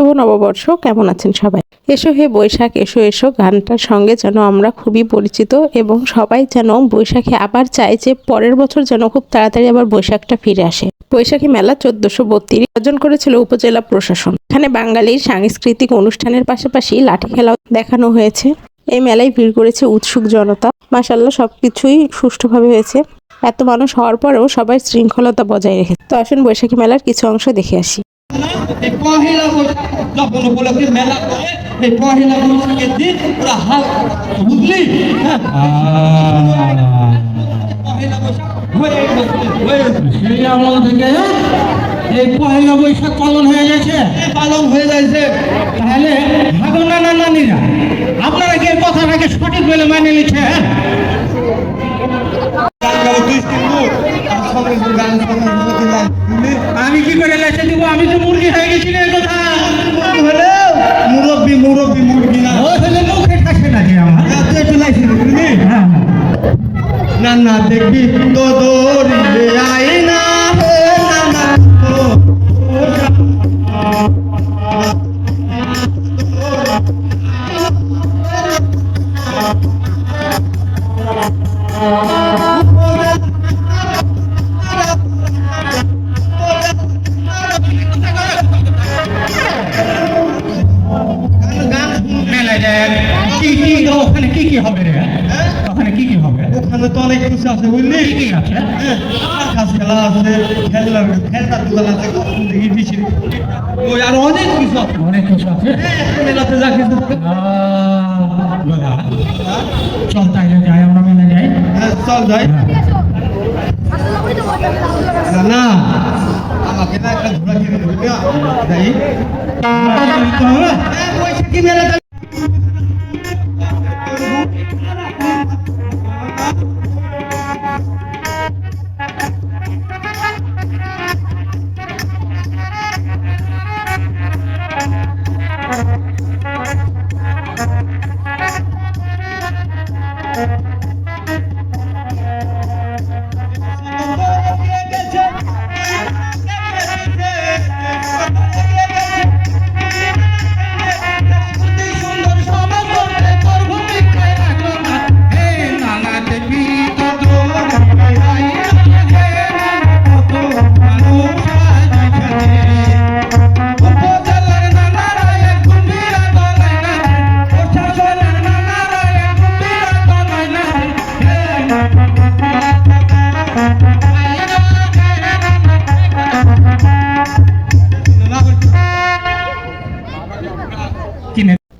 শুভ নববর্ষ। কেমন আছেন সবাই? এসো হে বৈশাখ এসো এসো গানটার সঙ্গে যেন আমরা খুবই পরিচিত এবং সবাই যেন বৈশাখে আবার চায় যে পরের বছর যেন খুব তাড়াতাড়ি আবার বৈশাখটা ফিরে আসে। বৈশাখী মেলা 1432 আয়োজন করেছিল উপজেলা প্রশাসন। এখানে বাঙালির সাংস্কৃতিক অনুষ্ঠানের পাশাপাশি লাঠি খেলাও দেখানো হয়েছে। এই মেলায় ভিড় করেছে উৎসুক জনতা। মাশাআল্লাহ সবকিছুই সুষ্ঠুভাবে হয়েছে। এত মানুষ হওয়ার পরেও সবাই শৃঙ্খলতা বজায় রেখেছে। তো আসুন বৈশাখী মেলার কিছু অংশ দেখে আসি। পহেলা বৈশাখ যখন উপলক্ষে মেলা করে এই পহেলা বৈশাখের দিন ওরা হাল বুঝলি পহেলা বৈশাখ এই পহেলা বৈশাখ পালন হয়ে গেছে তাহলে ভাগো নানা নানিরা আপনারা কি কথাটাকে সঠিক বলে মানে নিচ্ছেন? আমি কি করে লেখে দিব? আমি তো মুরগি হয়ে গেছি রে কথা মুরব্বী মুরগি না মুখে খাসে নাকি আমার একটু লাইছি না না দেখবি তো দৌড়িলে আই না ওখানে কি হবে রে? ওখানে কি হবে? ওখানে তো অনেক কিছু আছে বুঝলি? কি আছে? খাস খেলা আছে, খেলার দোকান আছে, ওই আর অনেক কিছু আছে। মেলাতে যা কিছু চল তাইলে যাই, আমরা মেলা যাই। চল যাই না আমাকে না একটা ঘোরা কিনে দেবে যাই বৈশাখী মেলা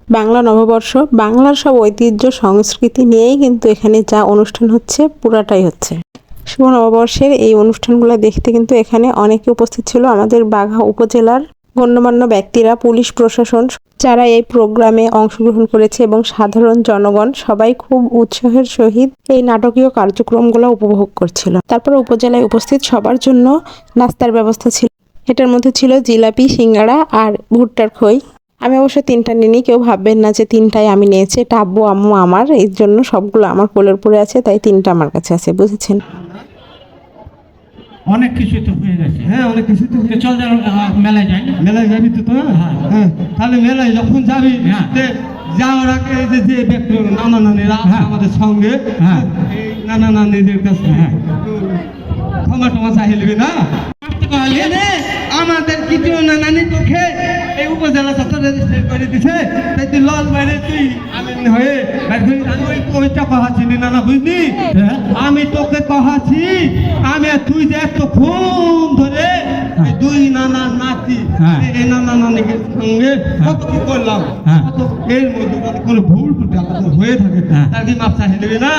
বাংলা নববর্ষ, বাংলার সব ঐতিহ্য সংস্কৃতি নিয়েই কিন্তু এখানে যা অনুষ্ঠান হচ্ছে পুরাটাই হচ্ছে। শুভ নববর্ষের এই অনুষ্ঠানগুলো দেখতে কিন্তু এখানে অনেকে উপস্থিত ছিল। আমাদের বাঘা উপজেলার গণ্যমান্য ব্যক্তিরা, পুলিশ প্রশাসন যারা এই প্রোগ্রামে অংশগ্রহণ করেছে এবং সাধারণ জনগণ সবাই খুব উৎসাহের সহিত এই নাটকীয় কার্যক্রমগুলো উপভোগ করছিল। তারপর উপজেলায় উপস্থিত সবার জন্য নাস্তার ব্যবস্থা ছিল। এটার মধ্যে ছিল জিলাপি, সিঙ্গাড়া আর ভুট্টার খই। আমি অবশ্য 3টা নিইনি, কেউ ভাববেন না যে 3টাই আমি নিয়েছি। এটা আব্বু আম্মু আমার, এই জন্য সবগুলো আমার কোলের উপরে আছে, তাই 3টা আমার কাছে আছে, বুঝেছেন? অনেক কিছু তো হয়ে গেছে। হ্যাঁ অনেক কিছু তো চল মেলায় যাই। মেলায় যাবি তো? হ্যাঁ তাহলে মেলায় যখন যাবি যাওয়ার আগে যে ব্যক্তি নানা নানিরা আমাদের সঙ্গে নানা নানিদের কাছে ক্ষমা টমা চাইলবি না? আমাদের কিছু নানানি তোকে এই উপজেলা ছাত্র রেজিস্ট্রেট করে দিছে, তাই তুই লল বাইরে তুই আমিন হয়ে ওইটা কহাছিলি না বুঝলি? আমি তোকে কহাছি আমি তুই যে এতক্ষণ ধরে দুই নানা নাতি এই নানা নানিকে সঙ্গে কত কি করলাম, এর মধ্যে কোনো ভুল টুটি আমাদের হয়ে থাকে তার কি মাপ চাইলবি না?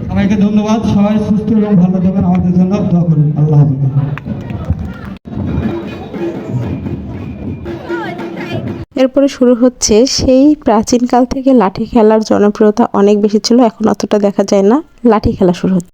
সবাইকে ধন্যবাদ। সবাই সুস্থ এবং ভালো থাকবেন। আমাদের জন্য দোয়া করুন। আল্লাহ হাফেজ। এরপরে শুরু হচ্ছে সেই প্রাচীনকাল থেকে লাঠি খেলার জনপ্রিয়তা অনেক বেশি ছিল, এখন অতটা দেখা যায় না। লাঠি খেলা শুরু হচ্ছে।